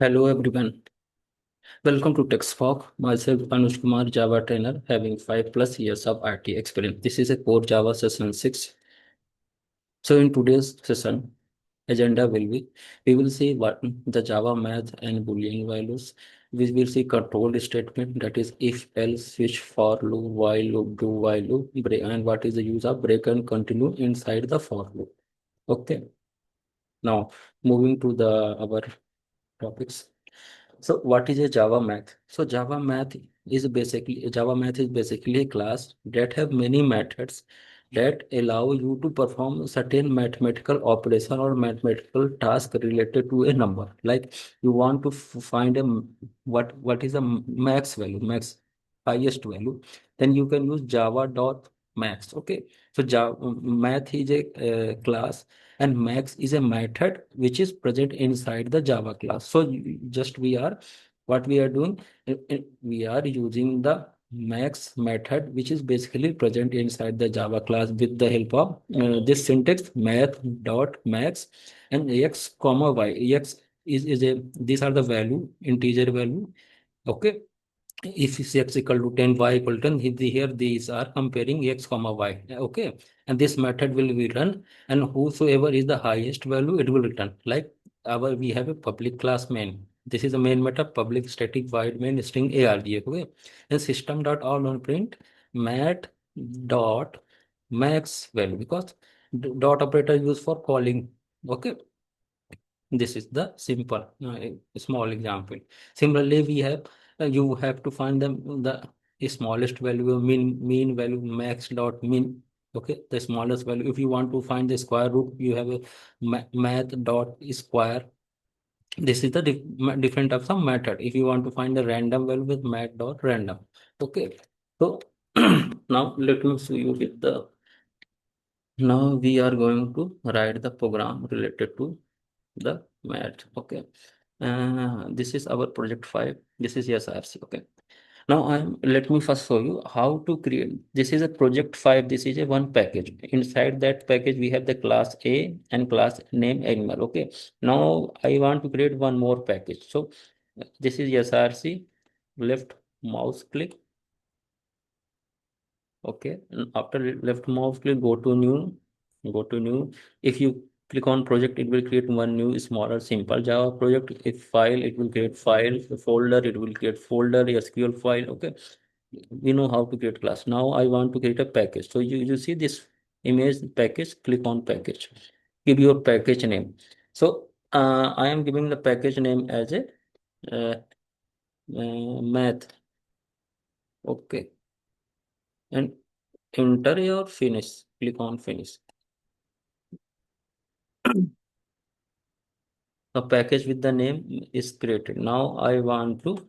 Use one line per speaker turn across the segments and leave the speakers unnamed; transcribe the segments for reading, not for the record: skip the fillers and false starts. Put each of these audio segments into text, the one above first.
Hello everyone. Welcome to TechSpark. Myself Anush Kumar, Java trainer, having 5+ years of IT experience. This is a core Java session 6. So in today's session, agenda will be we will see what the Java math and Boolean values. We will see control statement, that is if, else, switch, for loop, while loop, do while loop, and what is the use of break and continue inside the for loop. Okay. Now moving to the our topics. So what is a Java math? So Java math is basically a class that have many methods that allow you to perform certain mathematical operation or mathematical task related to a number. Like you want to find what is the max value, max highest value, then you can use Java dot max. Okay, so Java math is a class and max is a method which is present inside the Java class. So just what we are doing, we are using the max method which is basically present inside the Java class with the help of this syntax math dot max and x comma y. X is a these are the value, integer value. Okay, if is x equal to 10, y equal to 10, here these are comparing x comma y. Okay, and this method will be run, and whosoever is the highest value it will return. Like we have a public class main. This is a main method, public static void main string arg. Okay, and system dot out on print mat dot max value, because dot operator is used for calling. Okay, this is the simple small example. Similarly, we have you have to find the smallest value, mean value, max dot mean. Okay, the smallest value. If you want to find the square root, you have a math dot square. This is the different types of method. If you want to find the random value with math dot random. Okay, so now let me show you with the. Now we are going to write the program related to the math. Okay, this is our project 5. This is SRC. Okay, now let me first show you how to create. This is a project 5. This is a one package. Inside that package we have the class A and class name animal. Okay, now I want to create one more package. So this is SRC. Left mouse click. Okay, and after left mouse click, go to new. If you click on project, it will create one new smaller simple Java project. If file, it will create file. Folder, it will create folder, SQL file. Okay, we know how to create class. Now I want to create a package. So you see this image package, click on package, give your package name. So I am giving the package name as a math. Okay, and enter your finish, click on finish. A package with the name is created. Now I want to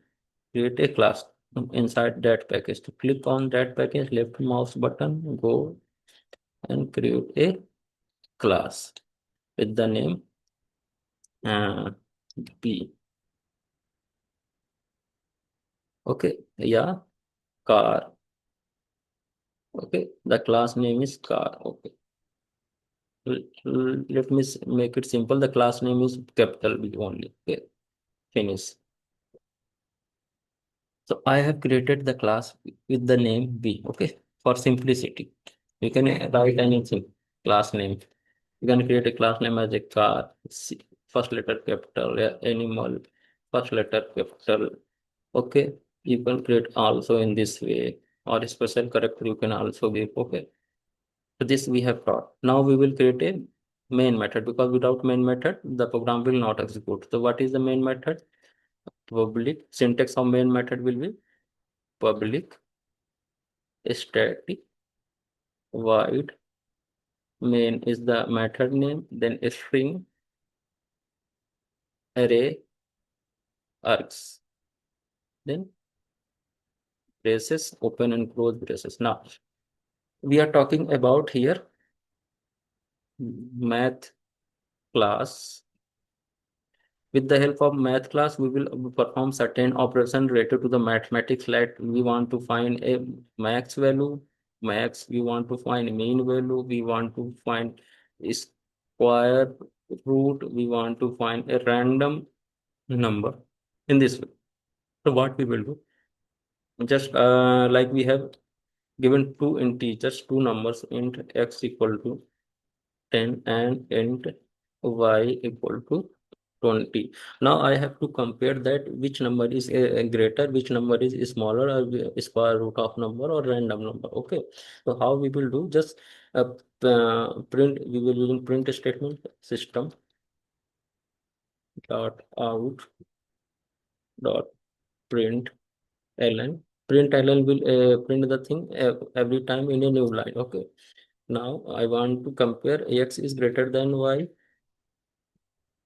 create a class inside that package. To click on that package, left mouse button, go and create a class with the name uh, P. Okay, yeah, car. Okay, the class name is car. Okay, let me make it simple. The class name is capital B only. Okay, finish. So I have created the class with the name B. Okay, for simplicity, you can write anything class name. You can create a class name as a car, first letter capital, yeah, animal, first letter capital. Okay, you can create also in this way, or a special character you can also give. Okay, so this we have taught. Now we will create a main method, because without main method the program will not execute. So what is the main method? Public syntax of main method will be public static void main is the method name, then a string array args, then braces, open and close braces. Now we are talking about here math class. With the help of math class, we will perform certain operation related to the mathematics. Like we want to find a max value, max. We want to find mean value. We want to find square root. We want to find a random number in this way. So what we will do, just like we have given two integers, two numbers, int x equal to 10 and int y equal to 20. Now I have to compare that which number is greater, which number is smaller, or square root of number or random number. Okay. So how we will do, just print, we will using print statement, system dot out dot print ln. Print ln will print the thing every time in a new line. Okay. Now I want to compare x is greater than y.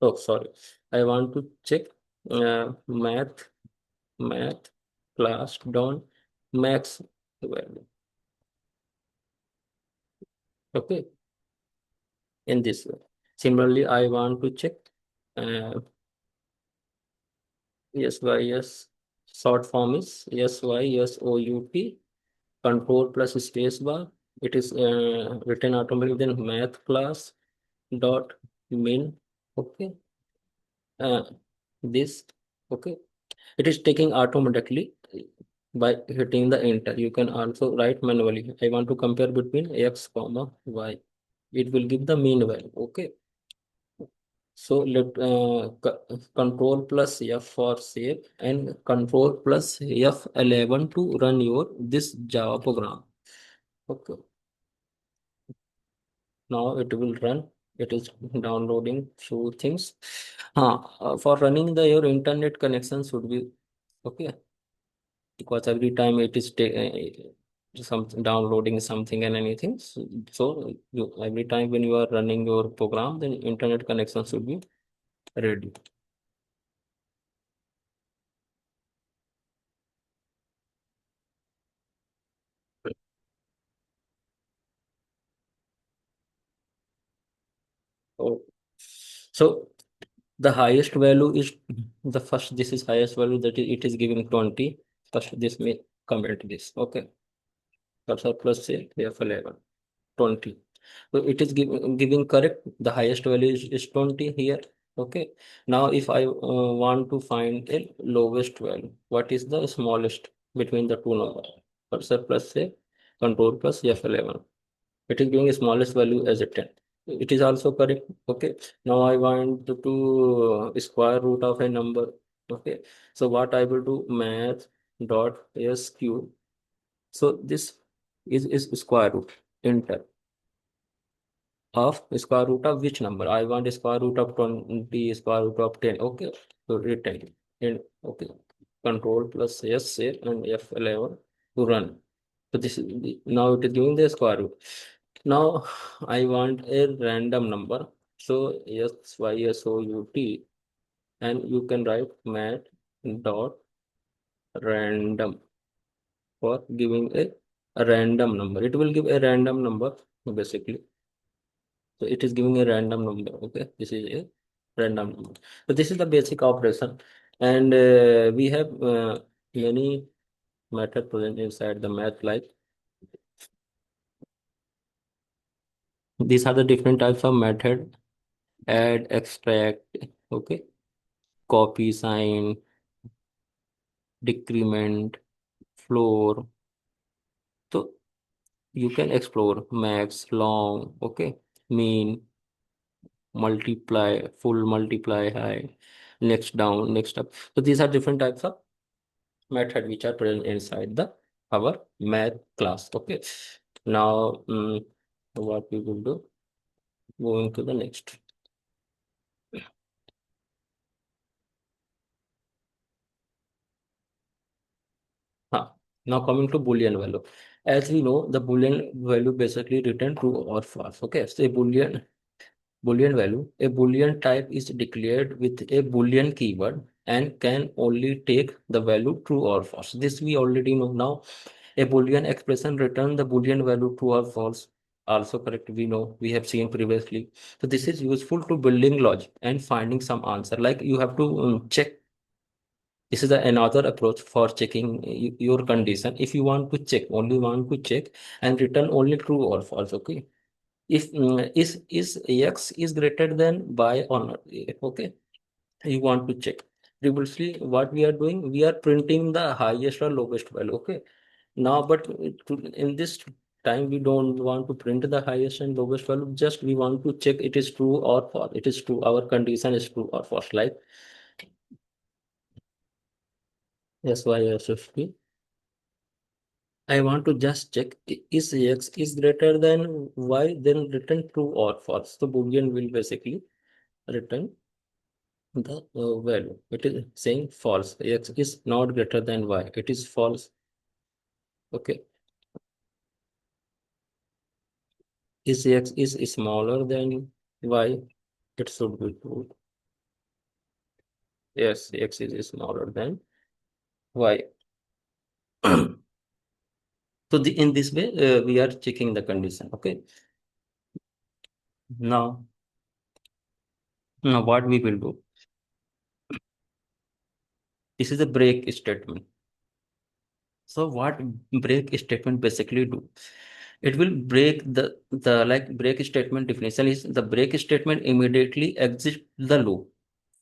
Oh, sorry. I want to check math class dot max value. Okay, in this way. Similarly, I want to check uh, SYS, short form is SYSOUT, control plus space bar. It is written automatically, then math class dot min. Okay, uh, this. Okay, it is taking automatically by hitting the enter. You can also write manually. I want to compare between x comma y. It will give the mean value. Okay. So let control plus F for save and control plus F11 to run your this Java program. Okay. Now it will run. It is downloading few things. For running your internet connection should be okay, because every time it is some downloading something and anything. So you, every time when you are running your program, then internet connection should be ready. Oh. So the highest value is the first. This is highest value, that is, it is giving 20. First, this may comment this. Okay. Cursor plus say F11, 20. So it is giving correct. The highest value is 20 here. Okay. Now, if I want to find a lowest value, what is the smallest between the two numbers? Cursor plus say control plus F11. It is giving a smallest value as a 10. It is also correct. Okay. Now I want to square root of a number. Okay. So what I will do, math dot sq. So this is square root, enter, of square root of which number? I want square root of 20, square root of 10. Okay. So return. And okay. Control plus S save and F11 to run. So this is now it is giving the square root. Now I want a random number. So SYSOUT, and you can write math dot random for giving a random number. It will give a random number basically. So it is giving a random number. Okay, this is a random number. So this is the basic operation, and we have many method present inside the math. Like these are the different types of method: add, extract. Okay, copy, sign, decrement, floor. So you can explore max, long. Okay, mean, multiply, full, multiply, high, next down, next up. So these are different types of method which are present inside the our math class. Okay. Now, what we will do, moving to the next. Huh. Now coming to Boolean value. As we know, the Boolean value basically return true or false. Okay. So a Boolean value. A Boolean type is declared with a Boolean keyword and can only take the value true or false. This we already know. Now, a Boolean expression return the Boolean value true or false. Also correct. We know, we have seen previously. So this is useful to building logic and finding some answer. Like you have to check. This is another approach for checking your condition. If you want to check, only want to check and return only true or false. Okay. If is x is greater than y or not? Okay, you want to check. Previously what we are doing, we are printing the highest or lowest value. Okay, now but in this time we don't want to print the highest and lowest value, just we want to check it is true or false, it is true, our condition is true or false. Like yes, y is 50. I want to just check is x is greater than y, then return true or false. So boolean will basically return the value. It is saying false, x is not greater than y, it is false. Okay, is x is smaller than y, it should be true. Yes, x is smaller than y. So in this way, we are checking the condition. Okay. Now what we will do? This is a break statement. So what break statement basically do? It will break the like break statement definition is the break statement immediately exits the loop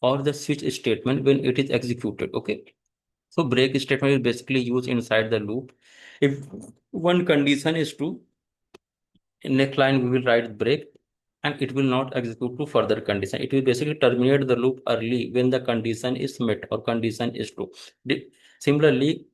or the switch statement when it is executed. Okay. So break statement is basically used inside the loop. If one condition is true, in next line we will write break and it will not execute to further condition. It will basically terminate the loop early when the condition is met or condition is true. Similarly,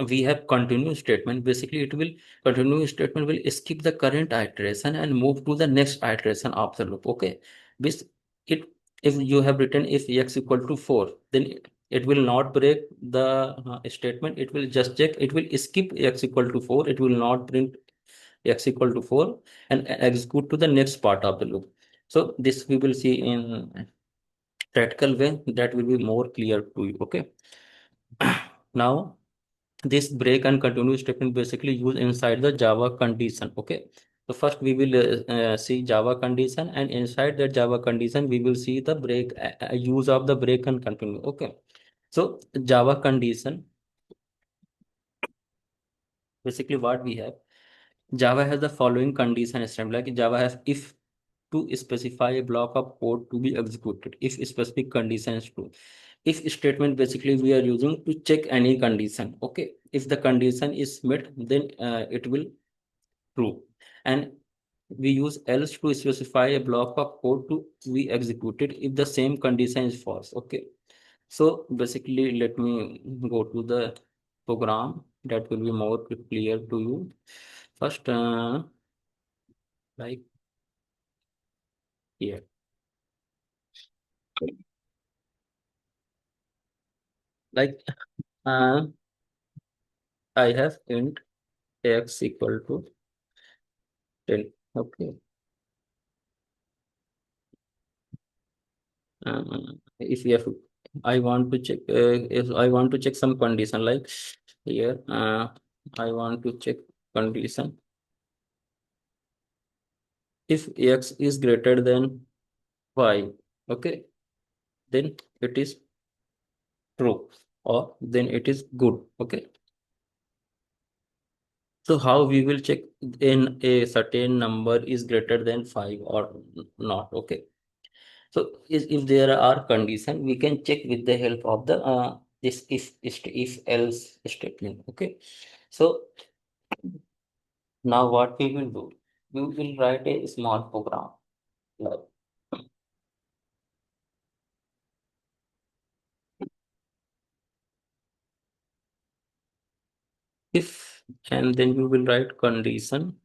we have continue statement. Basically, it will continue statement will skip the current iteration and move to the next iteration of the loop. Okay, this it if you have written if x equal to 4, then it will not break the statement. It will just check. It will skip x equal to 4. It will not print x equal to 4 and execute to the next part of the loop. So this we will see in practical way, that will be more clear to you. Okay. Now this break and continue statement basically use inside the Java condition. Okay, so first we will see Java condition, and inside that Java condition we will see the break use of the break and continue. Okay, so Java condition, basically what we have, Java has the following condition statement. Like Java has if to specify a block of code to be executed if specific condition is true. If statement basically we are using to check any condition. Okay, if the condition is met, then it will true, and we use else to specify a block of code to be executed if the same condition is false. Okay, so basically let me go to the program that will be more clear to you. First like here, like uh, I have int x equal to 10. Okay, if you have, I want to check if I want to check some condition, like here I want to check condition if x is greater than y. Okay, then it is true or then it is good. Okay, so how we will check in a certain number is greater than 5 or not? Okay, so if there are condition, we can check with the help of the this if else statement. Okay, so now what we will do, we will write a small program like if, and then we will write condition,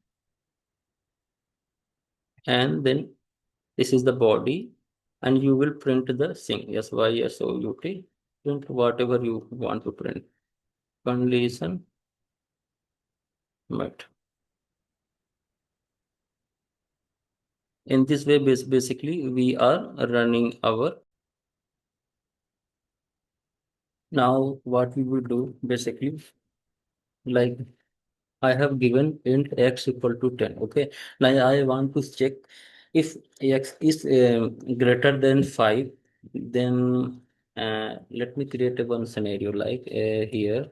and then this is the body, and you will print the thing SYSOUT, print whatever you want to print, condition met. In this way, basically we are running our. Now what we will do basically, like I have given int x equal to 10. Okay, now I want to check if x is greater than 5, then let me create a one scenario like here.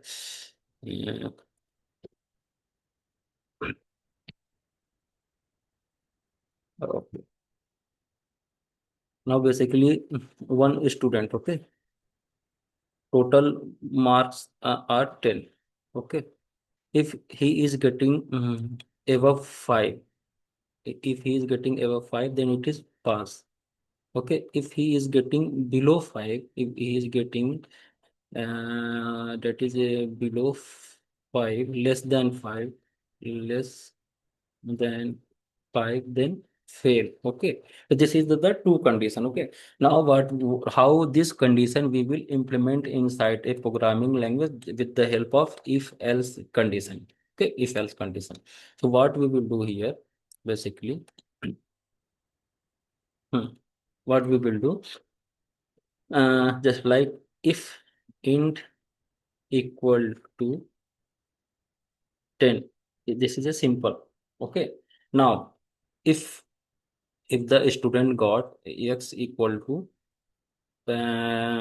Uh, okay. Now basically one student. Okay, total marks are 10. Okay. If he is getting above 5, if he is getting above 5, then it is pass. Okay. If he is getting below 5, if he is getting that is a below 5, less than 5, less than 5, then fail. Okay. So this is the two condition. Okay. Now how this condition we will implement inside a programming language with the help of if else condition. Okay. If else condition. So what we will do here basically, hmm, what we will do, just like if int equal to 10, this is a simple. Okay. Now if the student got x equal to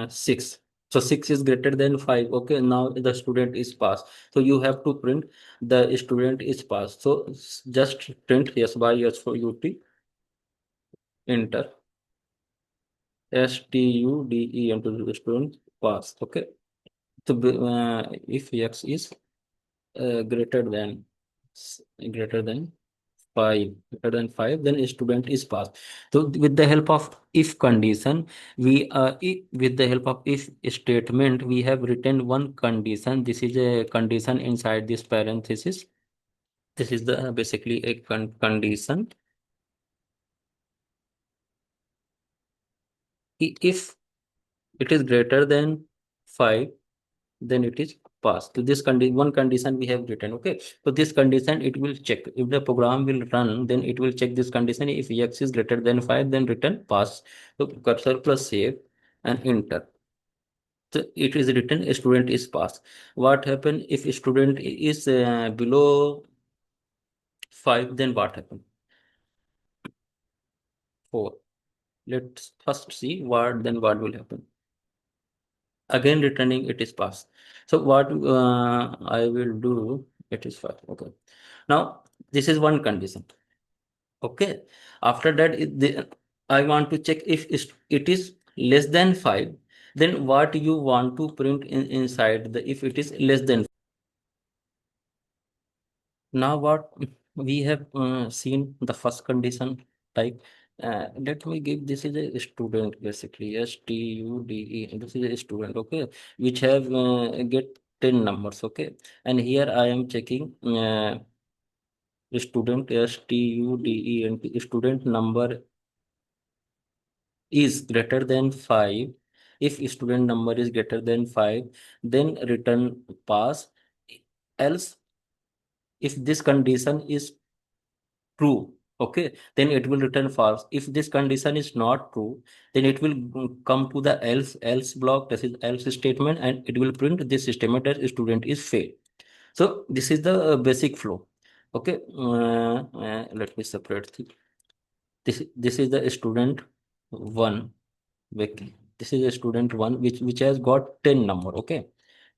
6, so 6 is greater than 5. Okay, now the student is passed, so you have to print the student is passed. So just print yes by yes for ut, enter stude into the student pass. Okay. So if x is greater than greater than 5, greater than 5, then a student is passed. So with the help of if condition, with the help of if statement, we have written one condition. This is a condition inside this parenthesis. This is the basically a condition. If it is greater than 5, then it is passed. So this one condition we have written. Okay. So this condition it will check. If the program will run, then it will check this condition. If x is greater than 5, then return pass. So cursor plus save and enter. So it is written a student is passed. What happen if a student is below 5, then what happen? 4. Let's first see what will happen. Again returning it is passed. So what I will do, it is 5. Okay. Now this is one condition. Okay. After that, I want to check if it is less than 5. Then what you want to print inside the if it is less than. Now what we have seen the first condition type. Let me give this is a student basically stude. This is a student. Okay, which have get 10 numbers. Okay, and here I am checking. Student stude and student number is greater than 5. If student number is greater than 5, then return pass. Else, if this condition is true, okay, then it will return false. If this condition is not true, then it will come to the else block. This is else statement, and it will print this statement that student is failed. So this is the basic flow. Okay, let me separate this is the student one. Okay. This is a student one which has got 10 number. Okay.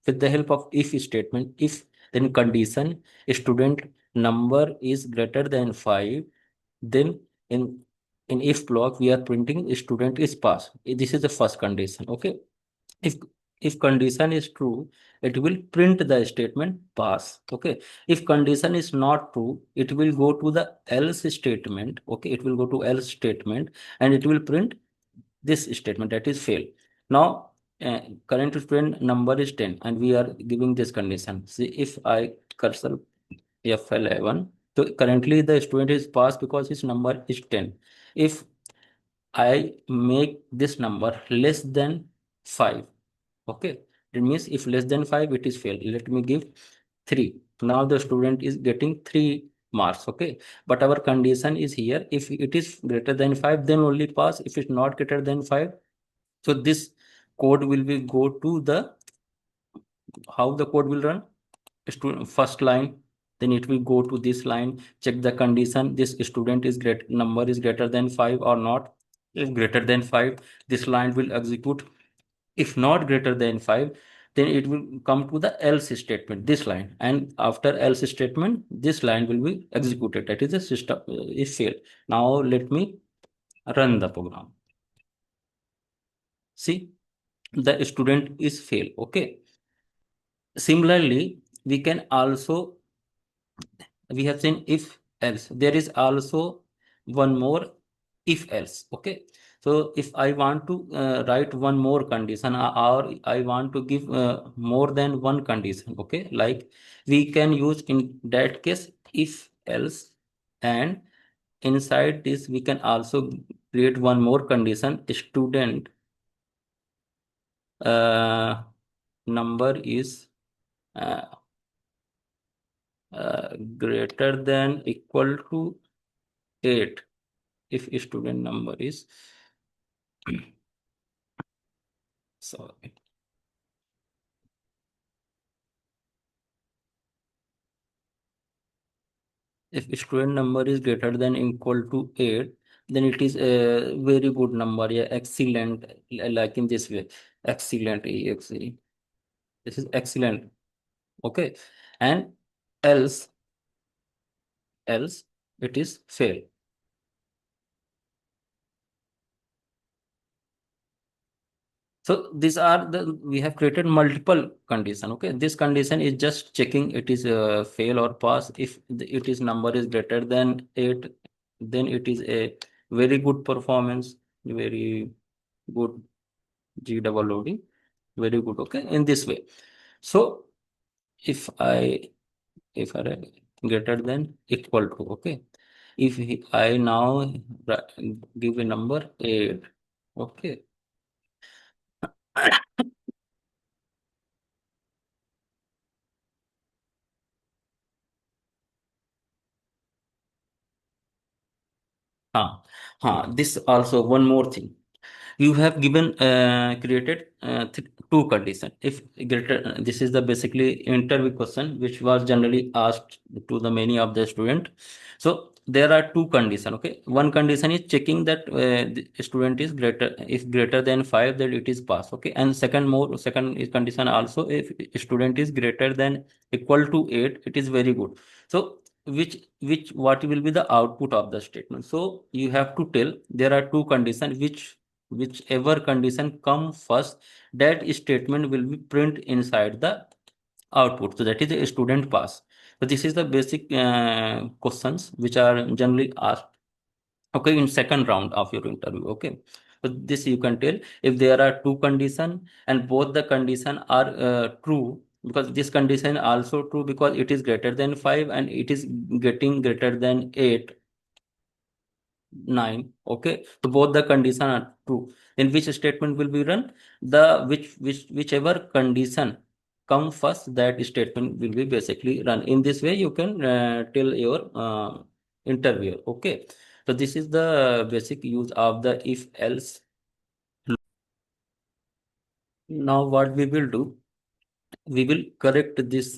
With the help of if statement, if then condition student number is greater than 5, then in if block we are printing student is pass. This is the first condition. Okay. If if condition is true, it will print the statement pass. Okay. If condition is not true, it will go to the else statement. Okay. It will go to else statement and it will print this statement that is fail. Now current student number is 10 and we are giving this condition. See if I cursor F11, so currently the student is passed because his number is 10. If I make this number less than 5, okay, it means if less than 5 it is fail. Let me give 3. Now the student is getting 3 marks. Okay, but our condition is here if it is greater than 5, then only pass. If it's not greater than 5, so this code will be go to the how the code will run. First line, then it will go to this line, check the condition this student is great number is greater than 5 or not. If greater than 5, this line will execute. If not greater than 5, then it will come to the else statement, this line, and after else statement this line will be executed. That is the system is failed. Now let me run the program. See, the student is fail. Okay. Similarly, we can also, we have seen if else, there is also one more if else. Okay, so if I want to write one more condition, or I want to give more than one condition, okay, like we can use in that case if else, and inside this we can also create one more condition: student uh, number is uh, greater than equal to 8 if student number is sorry, if student number is greater than equal to 8, then it is a very good number. Yeah, excellent, like in this way, excellent, this is excellent. Okay, and else it is fail. So these are the, we have created multiple condition. Okay, this condition is just checking it is fail or pass. If it is number is greater than 8, then it is a very good performance, very good G double loading, very good. Okay, in this way. So if I, if I greater than equal to, okay, if I now give a number 8, okay. This also one more thing. You have given created two condition. If greater, this is the basically interview question which was generally asked to the many of the student. So there are two condition. Okay, one condition is checking that the student is greater, if greater than 5, then it is pass. Okay, and second is condition also, if student is greater than equal to 8, it is very good. So which what will be the output of the statement? So you have to tell there are two conditions, whichever condition come first, that statement will be print inside the output. So that is a student pass. So this is the basic questions which are generally asked, okay, in second round of your interview. Okay, so this you can tell if there are two condition and both the condition are true, because this condition also true because it is greater than 5 and it is getting greater than 8, 9. Okay, so both the condition are true, then which statement will be run? The whichever condition come first, that statement will be basically run. In this way you can tell your interviewer. Okay, so this is the basic use of the if else. Now what we will do, we will correct this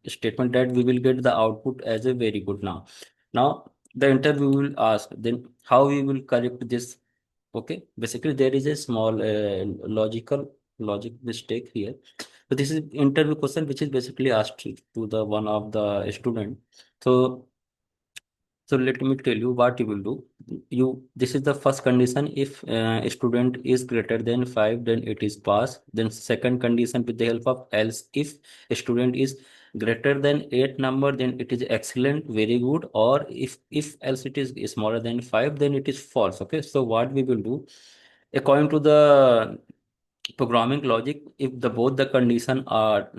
statement, that we will get the output as a very good. Now the interview will ask then how we will correct this. Okay, basically there is a small logic mistake here. So this is interview question which is basically asked to the one of the student. So so let me tell you what you will do. This is the first condition. If a student is greater than 5, then it is pass. Then second condition with the help of else. If a student is greater than 8 number, then it is excellent, very good. Or if else it is smaller than 5, then it is false. Okay. So what we will do, according to the programming logic, if the both the condition are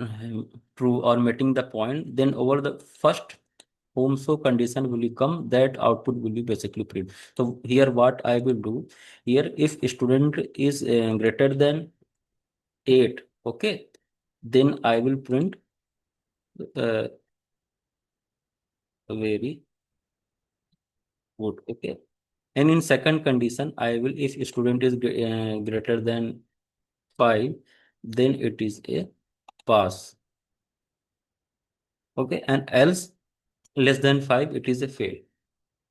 true or meeting the point, then over the first home so condition will come, that output will be basically print. So here what I will do, here if student is greater than 8, okay, then I will print uh, very good. Okay, and in second condition I will, if student is greater than 5, then it is a pass. Okay, and else less than 5, it is a fail.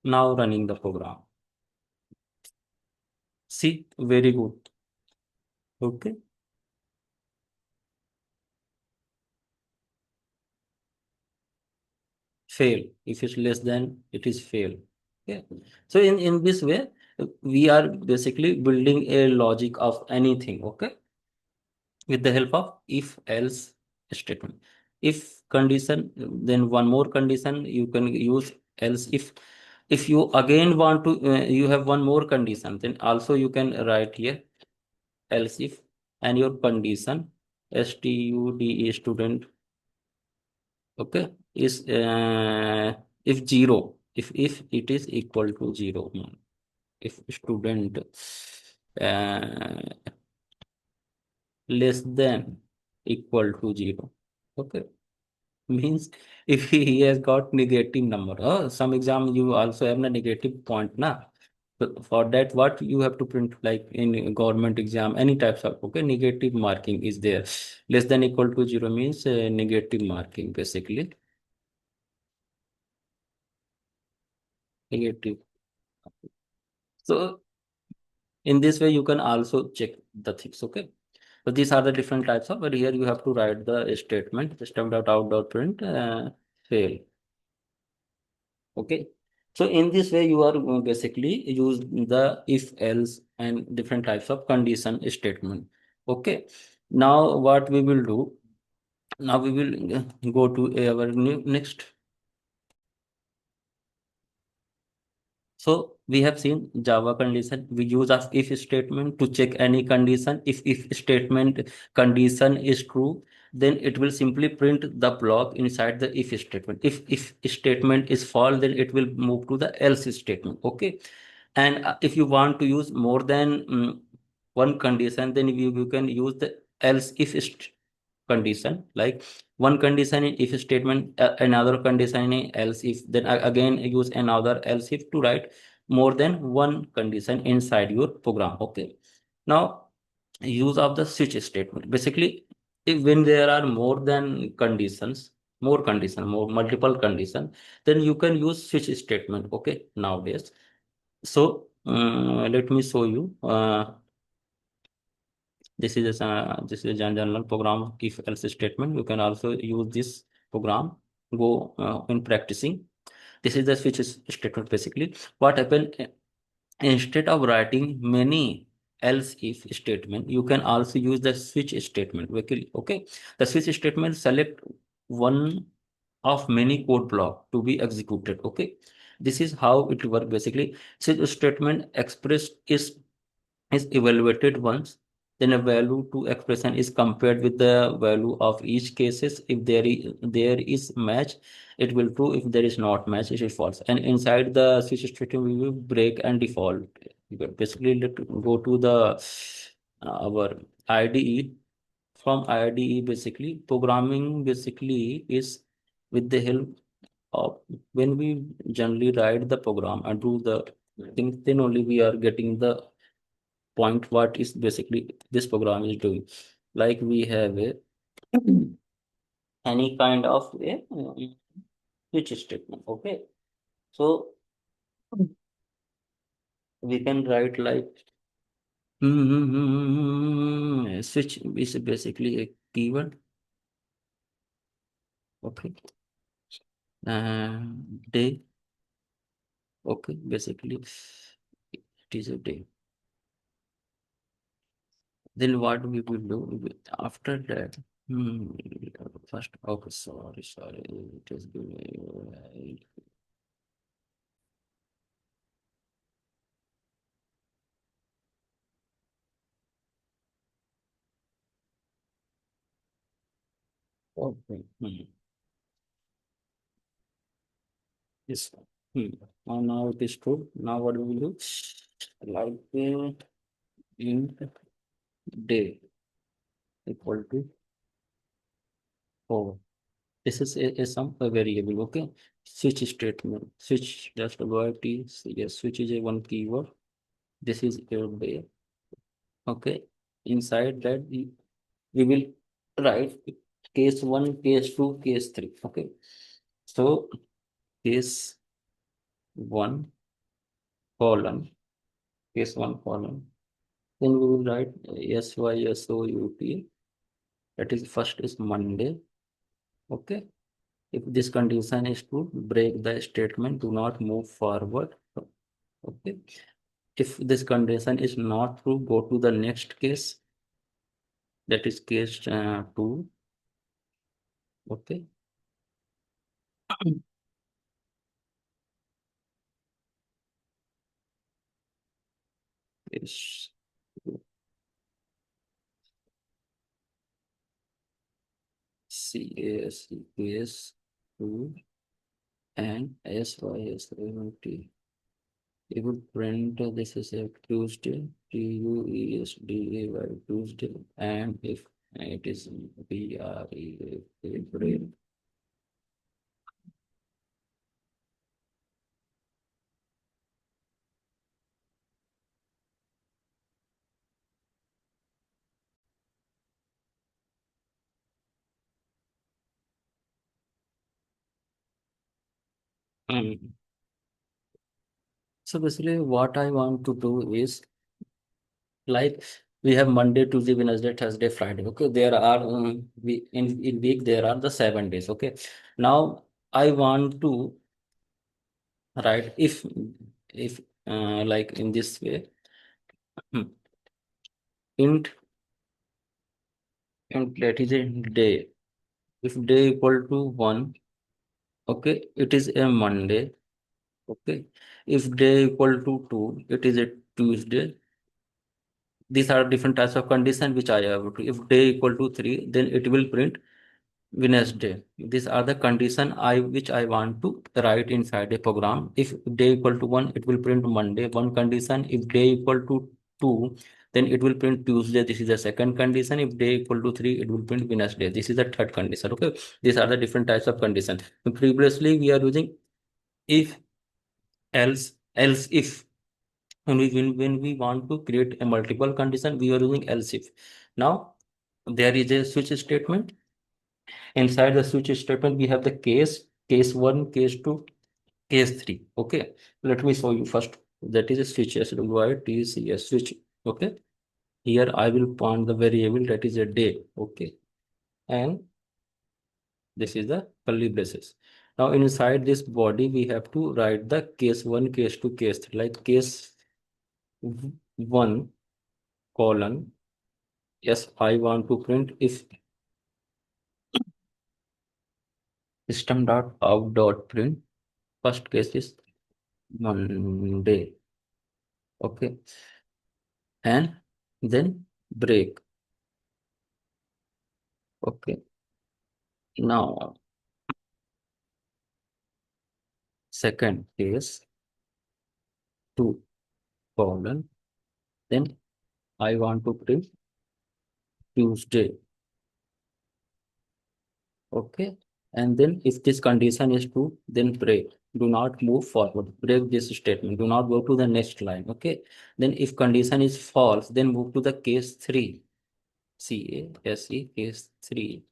Now running the program, see, very good. Okay, fail. If it's less than, it is fail. Okay, so in this way we are basically building a logic of anything. Okay, with the help of if else statement. If condition, then one more condition you can use else. If you again want to you have one more condition, then also you can write here else if, and your condition stude student, okay, is if zero, if it is equal to zero, if student uh, less than equal to zero, okay, means if he has got negative number, some exam you also have a negative point na. So for that, what you have to print, like in government exam, any types of, okay, negative marking is there. Less than equal to zero means negative marking basically. Negative. So in this way you can also check the things, okay. So these are the different types of, but here you have to write the statement system dot out dot print fail. Okay. So in this way, you are basically use the if else and different types of condition statement. Okay. Now what we will do? Now we will go to our new next. So we have seen Java condition. We use as if statement to check any condition. If statement condition is true, then it will simply print the block inside the if statement. If statement is false, then it will move to the else statement. Okay. And if you want to use more than one condition, then you can use the else if condition, like one condition in if statement, another condition in else if, then again use another else if to write more than one condition inside your program. Okay. Now use of the switch statement, basically if when there are more than conditions, more multiple condition, then you can use switch statement, okay, nowadays. So let me show you. This is a general program if else statement. You can also use this program. Go in practicing. This is the switch statement. Basically, what happened, instead of writing many else if statement, you can also use the switch statement. Okay, the switch statement select one of many code block to be executed. Okay, this is how it work basically. Switch statement expressed is evaluated once, then a value to expression is compared with the value of each cases. If there is match, it will true. If there is not match, it is false. And inside the switch statement, we will break and default. Basically, let go to the our IDE. From IDE, basically programming basically is with the help of, when we generally write the program and do the things, then only we are getting the point what is basically this program is doing. Like we have a any kind of a switch statement. Okay. So we can write like switch is basically a keyword. Okay. Day. Okay. Basically it is a day. Then what we will do after that? Hmm, First, okay, sorry. It is good. Okay. Yes. Hmm. Now it is true. Now what we will do? Like in day equal to 4. This is a some a variable. Okay. Switch statement. Switch just about is, yes. Switch is a one keyword. This is your day. Okay. Inside that we will write case one, case two, case three. Okay. So case one colon, case one colon. Then we will write SYSOUT. That is first is Monday. Okay. If this condition is true, break the statement, do not move forward. Okay. If this condition is not true, go to the next case. that is case 2. Okay. Case two. CASE case 2 and SYSAMT. It would print this is a Tuesday, TUESDAY Tuesday, and if it is BRE April. Mm. So basically, what I want to do is like we have Monday, Tuesday, Wednesday, Thursday, Friday. Okay, there are we in week there are the 7 days. Okay, now I want to write if like in this way, hmm, int int that is a day. If day equal to 1, okay, it is a Monday. Okay, if day equal to 2, it is a Tuesday. These are different types of condition which I have to. If day equal to 3, then it will print Wednesday. These are the condition I which I want to write inside a program. If day equal to 1, it will print Monday, one condition. If day equal to 2, then it will print Tuesday. This is the second condition. If day equal to 3, it will print Wednesday. This is the third condition. Okay. These are the different types of condition. Previously, we are using if, else if. When we want to create a multiple condition, we are using else if. Now, there is a switch statement. Inside the switch statement, we have the case 1, case 2, case 3. Okay. Let me show you first. That is a switch, SWITCH switch. Okay. Here I will point the variable that is a day. Okay. And this is the curly braces. Now inside this body, we have to write the case 1, case 2, case 3. Like case 1 colon. Yes, I want to print if system.out.print. First case is Monday. Okay. And then break. Okay. Now, second case 2 colon. Then I want to print Tuesday. Okay. And then if this condition is true, then break. Do not move forward. Break this statement. Do not go to the next line. Okay. Then if condition is false, then move to the case 3. CASE case 3.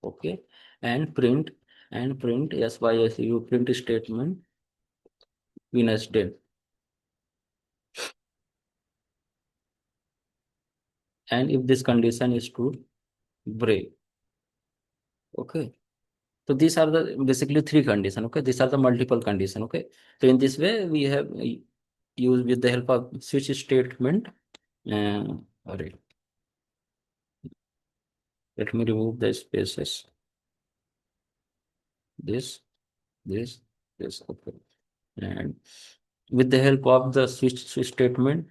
Okay. And print SYSU print statement Wednesday. And if this condition is true, break. Okay. So these are the basically three condition. Okay. These are the multiple condition. Okay. So in this way, we have used with the help of switch statement. All right. Let me remove the spaces. This, this, this. Okay. And with the help of the switch statement,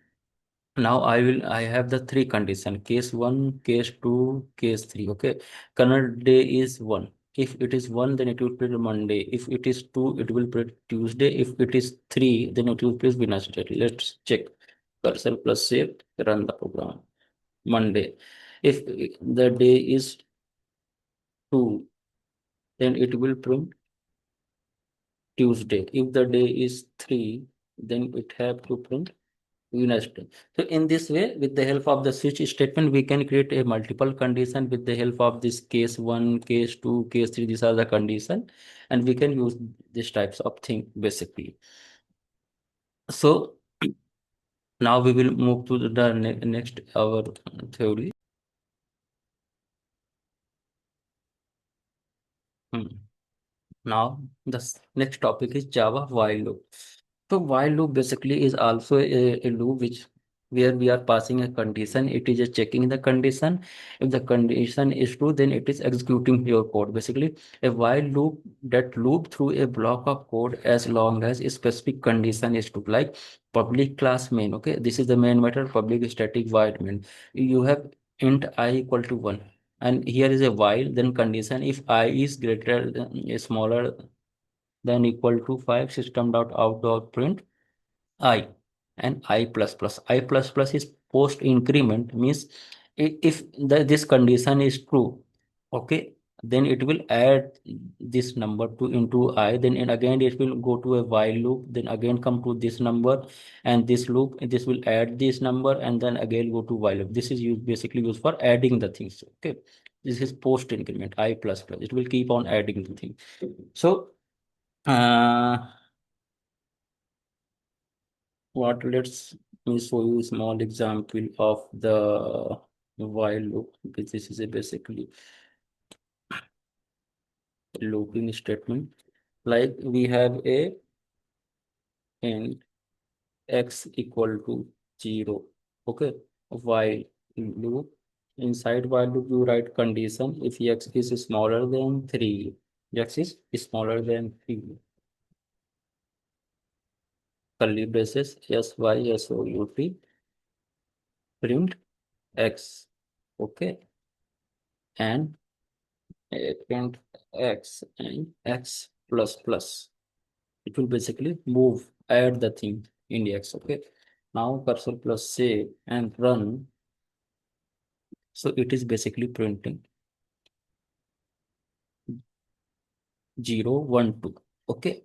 now I have the three condition, case 1, case 2, case 3. Okay. Current day is 1. If it is 1, then it will print Monday. If it is 2, it will print Tuesday. If it is 3, then it will print Wednesday. Let's check. Cursor plus save, run the program. Monday. If the day is 2, then it will print Tuesday. If the day is 3, then it have to print Wednesday. So in this way, with the help of the switch statement, we can create a multiple condition with the help of this case 1, case 2, case 3. These are the condition, and we can use these types of thing basically. So now we will move to the next our theory. Hmm. Now the next topic is Java while loop. So while loop basically is also a loop which where we are passing a condition. It is just checking the condition. If the condition is true, then it is executing your code. Basically, a while loop that loop through a block of code as long as a specific condition is true. Like public class main. Okay, this is the main method. Public static void main. You have int I equal to 1, and here is a while. Then condition, if I is greater than, smaller than equal to 5, system dot out dot print I and I plus plus. I plus plus is post increment, means if this condition is true, okay, then it will add this number to into I, then and again it will go to a while loop, then again come to this number and this loop, this will add this number and then again go to while loop. This is used basically used for adding the things. Okay. This is post increment I plus plus. It will keep on adding the thing. So uh what let's me show you a small example of the while loop, because this is a basically looping statement. Like we have a int x equal to 0. Okay, while loop, inside while loop you write condition if x is smaller than 3, x is smaller than 3, curly braces s y s o u t, print x. Okay, and print x and x plus plus. It will basically move, add the thing in the x. Okay. Now cursor plus save and run. So it is basically printing 0, 1, 2. Okay.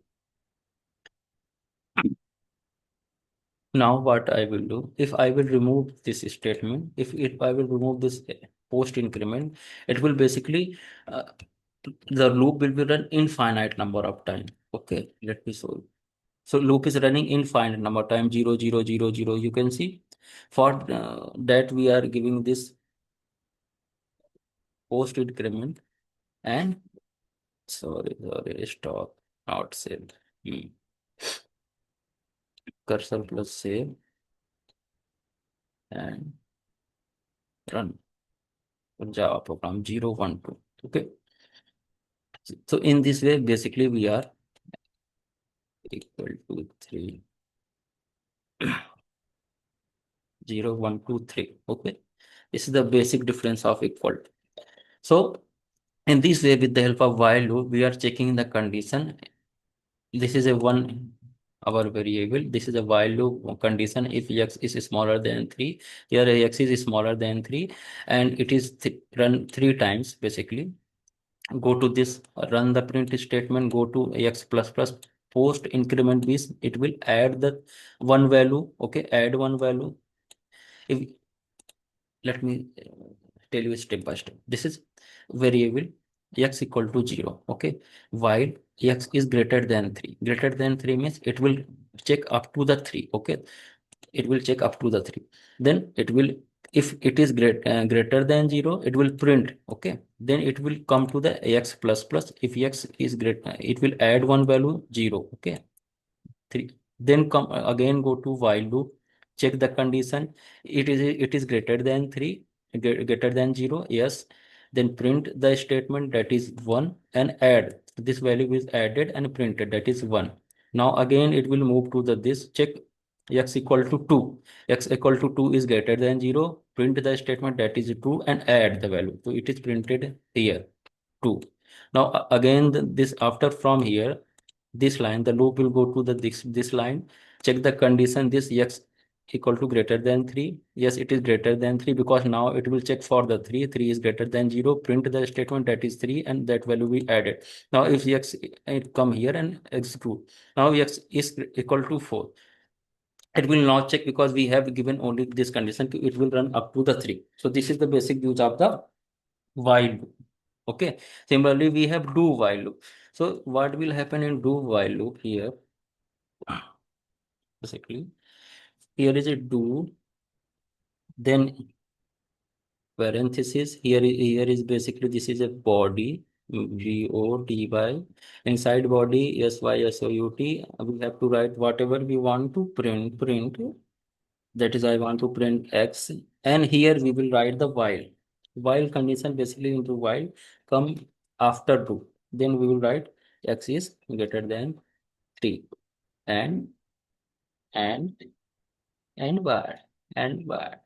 Now what I will do, if I will remove this statement, if I will remove this post increment, it will basically uh, the loop will be run infinite number of time. Okay, let me show you. So loop is running infinite number of time, 0, 0, 0, 0. You can see for that we are giving this post increment and sorry, stop, not saved. Hmm. Cursor plus save and run Java program 0, 1, 2. Okay. So in this way, basically we are equal to 3, 0, 1, 2, 3. Okay. This is the basic difference of equal. So in this way, with the help of while loop, we are checking the condition. This is a one our variable. This is a while loop condition. If x is smaller than 3, here x is smaller than 3, and it is run 3 times basically. Go to this, run the print statement, go to x plus plus, post increment this, it will add the one value. Okay, add one value. If let me tell you step by step. This is variable x equal to 0. Okay, while x is greater than 3. Greater than 3 means it will check up to the 3. Okay, it will check up to the 3. Then it will, if it is greater than 0, it will print. Okay, then it will come to the x plus plus. If x is great, it will add one value 0. Okay, 3. Then come again, go to while loop, check the condition. It is greater than 3, greater than 0. Yes, then print the statement, that is 1, and add this value is added and printed, that is 1. Now again it will move to the this, check x equal to 2. X equal to 2 is greater than 0, print the statement, that is 2, and add the value. So it is printed here 2. Now again this, after from here, this line, the loop will go to the this line, check the condition, this x equal to greater than 3. Yes, it is greater than 3, because now it will check for the 3. 3 is greater than 0, print the statement, that is 3, and that value we added. Now if x, it come here and execute. Now x is equal to 4, it will not check because we have given only this condition. It will run up to the 3. So this is the basic use of the while loop. Okay, similarly we have do while loop. So what will happen in do while loop here, basically here is a do, then parenthesis, here is basically this is a body, body, inside body, SYSOUT, we have to write whatever we want to print. That is, I want to print X, and here we will write the while. While condition basically into while come after do. Then we will write X is greater than 3, and and and bar and bar.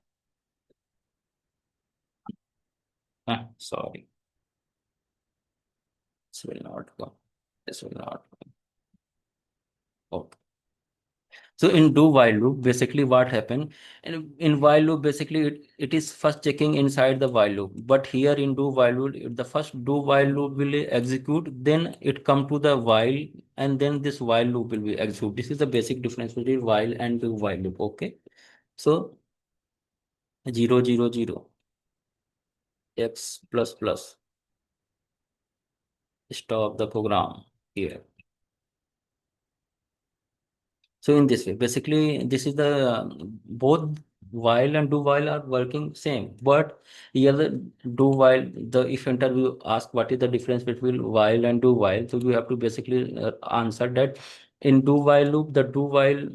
Sorry, this will not go. This will not go. So in do while loop, basically what happened? In while loop, basically it is first checking inside the while loop. But here in do while loop, the first do while loop will execute, then it come to the while, and then this while loop will be execute. This is the basic difference between while and do while loop. Okay. So 0 0 0 x plus plus, stop the program here. So in this way, basically, this is the both while and do while are working same. But here the do while, the if interview ask what is the difference between while and do while, so you have to basically answer that in do while loop, the do while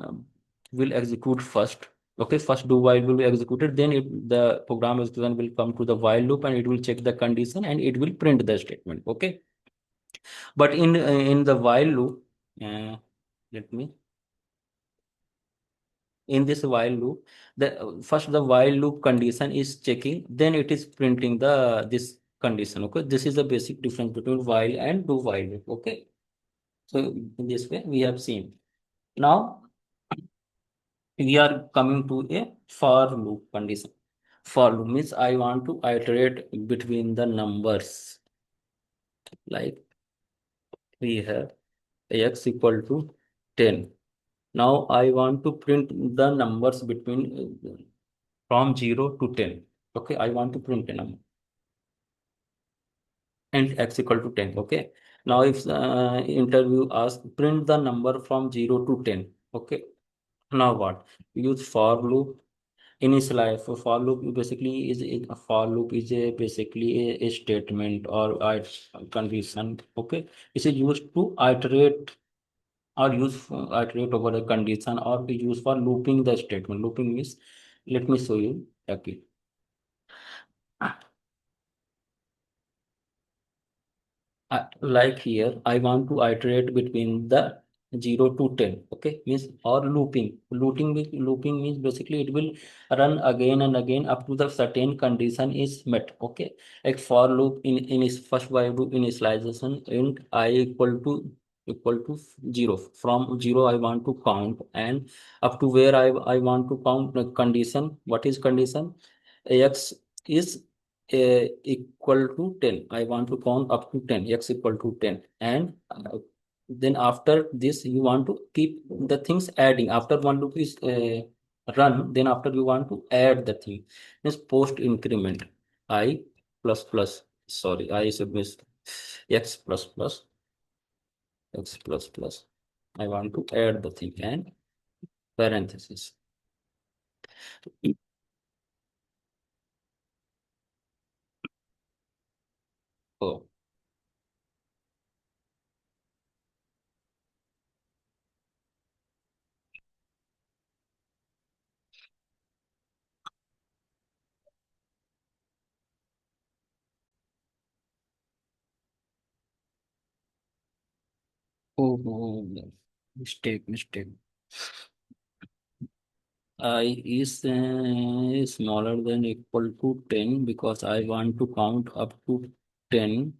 will execute first. Okay, first do while will be executed, then the program execution will come to the while loop and it will check the condition and it will print the statement. Okay, but in the while loop, let me in this while loop, the first the while loop condition is checking, then it is printing the this condition. Okay, this is the basic difference between while and do while loop. Okay, so in this way we have seen. Now we are coming to a for loop condition. For loop means I want to iterate between the numbers, like we have x equal to 10. Now I want to print the numbers between from 0 to 10. Okay, I want to print a number and x equal to 10. Okay, now if interview asks print the number from 0 to 10. Okay, now what? Use for loop. Initialize. For loop basically is a for loop is a basically a statement or a condition. Okay, it is used to iterate or iterate over a condition, or be used for looping the statement. Looping means, let me show you. Okay, like here, I want to iterate between the 0 to 10. Okay, means or looping. Looping means basically it will run again and again up to the certain condition is met. Okay, like for loop in its first while loop initialization int I equal to 0. From 0 I want to count, and up to where I want to count the condition. What is condition? X is equal to 10. I want to count up to 10, x equal to 10. And then after this, you want to keep the things adding. After one loop is run, then after you want to add the thing. Means post increment. I plus plus, sorry, I should miss x plus plus, x plus plus. I want to add the thing and parenthesis. Oh, oh, mistake. I is smaller than equal to 10 because I want to count up to 10.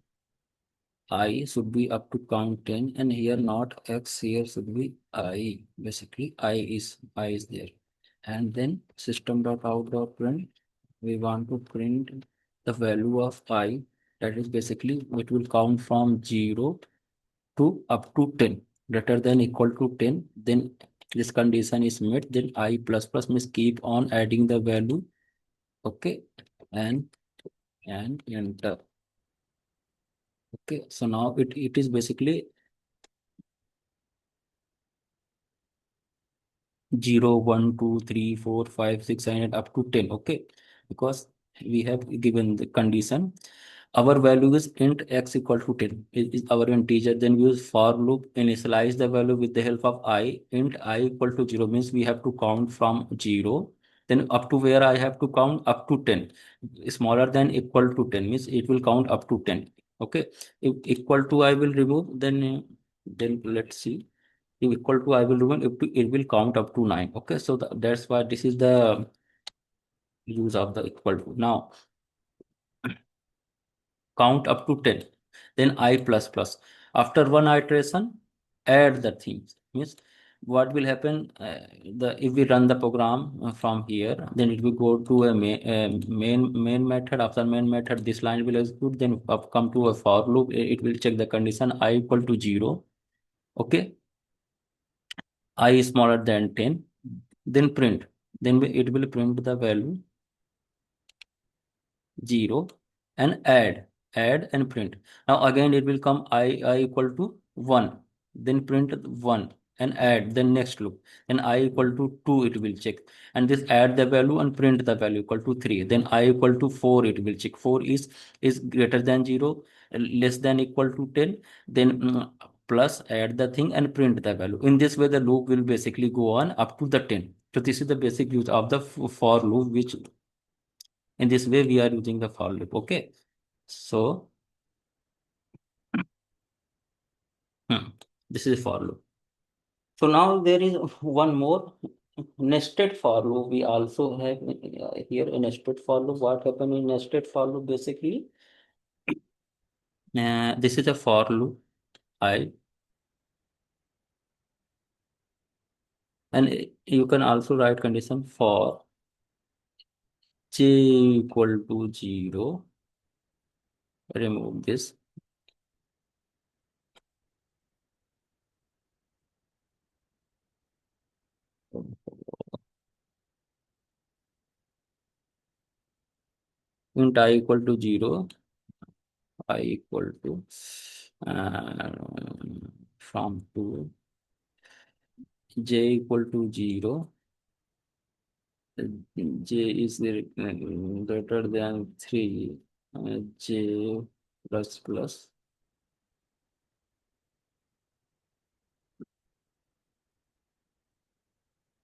I should be up to count 10, and here not x, here should be I. Basically, I is there. And then system.out.print, we want to print the value of I. That is basically it will count from 0 to up to 10, greater than equal to 10. Then this condition is met, then I plus plus means keep on adding the value. Okay, and enter. Okay, so now it is basically 0 1 2 3 4 5 6 7 up to 10. Okay, because we have given the condition, our value is int x equal to 10 is our integer. Then we use for loop, initialize the value with the help of I. Int I equal to 0 means we have to count from 0 then up to where I have to count up to 10. Smaller than equal to 10 means it will count up to 10. Okay, if equal to I will remove, then let's see, if equal to I will remove, it will count up to 9. Okay, so that's why this is the use of the equal to. Now count up to 10, then I plus plus. After one iteration, add the things. Means what will happen, the if we run the program from here, then it will go to a main method. After main method, this line will execute, then up come to a for loop. It will check the condition I equal to 0. Okay, I is smaller than 10, then print, then it will print the value 0 and add and print. Now again it will come I equal to 1, then print 1 and add, then next loop, then I equal to 2, it will check, and this add the value and print the value equal to 3, then I equal to 4, it will check 4 is greater than 0, less than equal to 10, then plus add the thing and print the value. In this way the loop will basically go on up to the 10. So this is the basic use of the for loop, which in this way we are using the for loop. Okay, so hmm, this is for loop. So now there is one more nested for loop. We also have here a nested for loop. What happened in nested for loop basically? This is a for loop I, and you can also write condition for j equal to 0. Remove this. Int I equal to 0. I equal to uh, from 2, j equal to 0, j is greater than 3, j plus plus.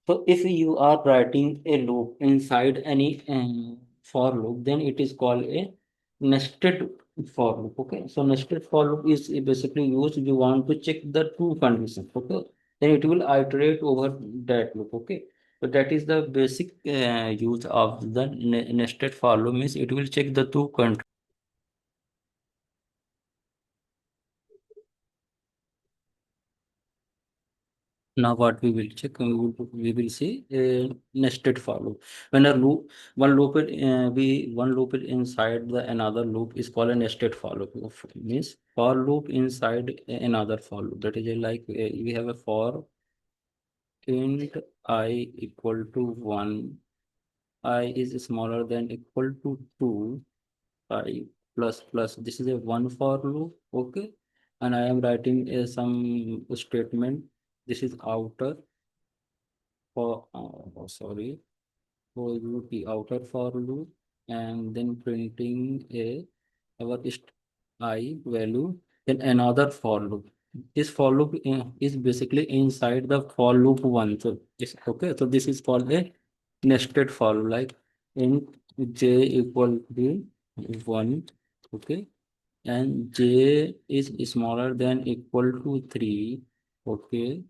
So if you are writing a loop inside any for loop, then it is called a nested for loop. Okay, so nested for loop is basically used. You want to check the two conditions. Okay, then it will iterate over that loop. Okay, so that is the basic use of the nested for loop. Means it will check the two conditions. Now what we will check, we will see nested for loop. When a loop, one loop is inside the another loop is called a nested for loop. Means for loop inside another for loop. That is like we have a for int I equal to 1, I is smaller than equal to 2, I plus plus. This is a one for loop. Okay, and I am writing some statement. This is outer for sorry, for loop, the outer for loop, and then printing a our I value, then another for loop. This for loop is basically inside the for loop one. So this, okay, so this is called a nested for loop, like in j equal to 1. Okay, and j is smaller than equal to 3. Okay,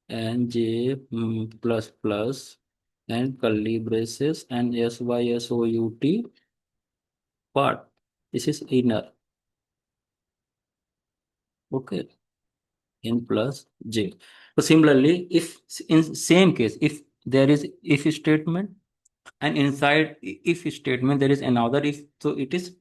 and j plus plus and curly braces and SYSOUT part. This is inner. Okay, n plus j. So similarly, if in same case, if there is if statement and inside if statement there is another if, so it is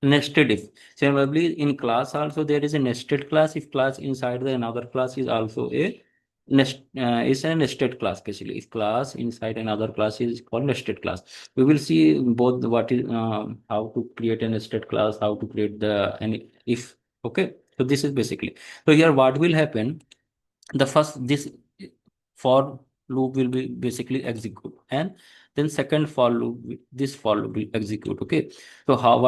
nested if. Similarly, in class also there is a nested class. If class inside the another class is also a is a nested class. Basically, if class inside another class is called nested class. We will see both what is how to create a nested class, how to create the any if. Okay, so this is basically. So here what will happen? The first this for loop will be basically execute, and then second for loop this for loop will execute. Okay, so how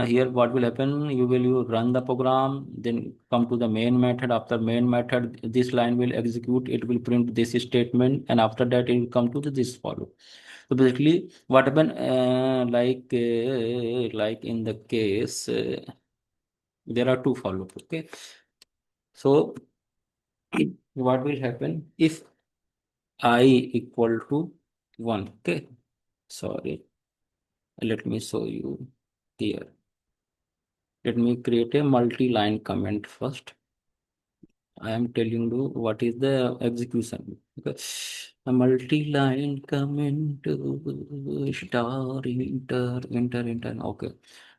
here what will happen, you run the program, then come to the main method. After main method, this line will execute, it will print this statement, and after that it will come to this for loop. So basically what happen, like in the case, there are two for loop. Okay, so what will happen if I equal to 1? Okay, sorry, let me show you here. Let me create a multi-line comment first. I am telling you what is the execution. Okay, a multi-line comment, star enter. Okay,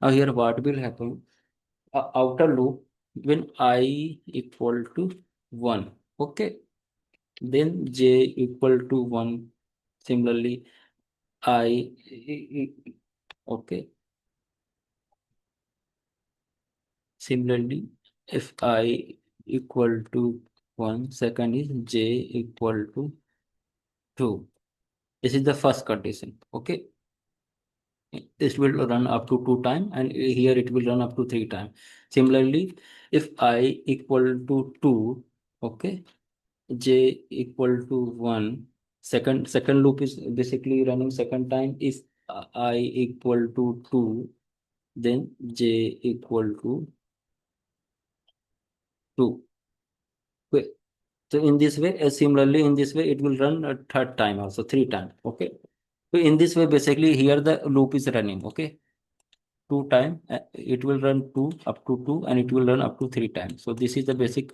now here what will happen, outer loop, when I equal to 1. Okay, then j equal to 1. Similarly, I okay. Similarly, if I equal to 1, second is j equal to 2. This is the first condition. Okay. This will run up to 2 times, and here it will run up to 3 times. Similarly, if I equal to 2, okay, j equal to 1. Second loop is basically running second time. If I equal to 2, then j equal to 2. Okay. So in this way, similarly in this way, it will run a third time also, 3 times. Okay. So in this way, basically here the loop is running. Okay. 2 times, it will run 2 up to 2, and it will run up to 3 times. So this is the basic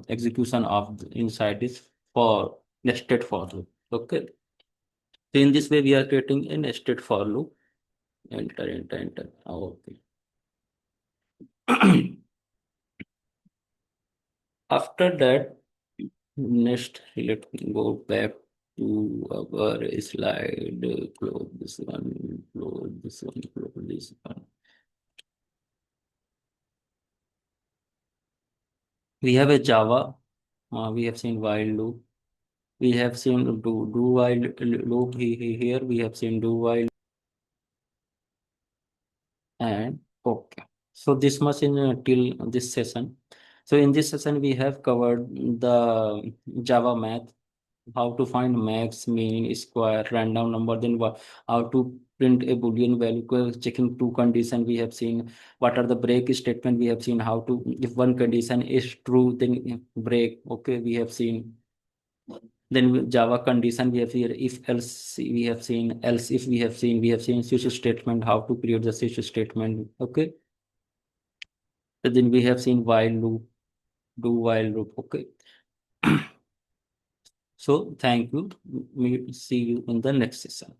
execution of inside this for nested for loop. Okay. So in this way, we are creating a nested for loop. Enter. Oh, okay. After that, next, let me go back to our slide. Close this one, close this one, close this one. We have a Java. We have seen while loop. We have seen do while loop here. We have seen do while, and okay. So this much in till this session. So in this session, we have covered the Java math, how to find max, mean, square, random number, then what, how to print a boolean value, checking two condition. We have seen what are the break statement. We have seen how to, if one condition is true, then break. Okay, we have seen. Then Java condition we have here, if else we have seen, else if we have seen switch statement, how to create the switch statement. Okay, and then we have seen while loop, do while loop. Okay. So thank you. We see you in the next session.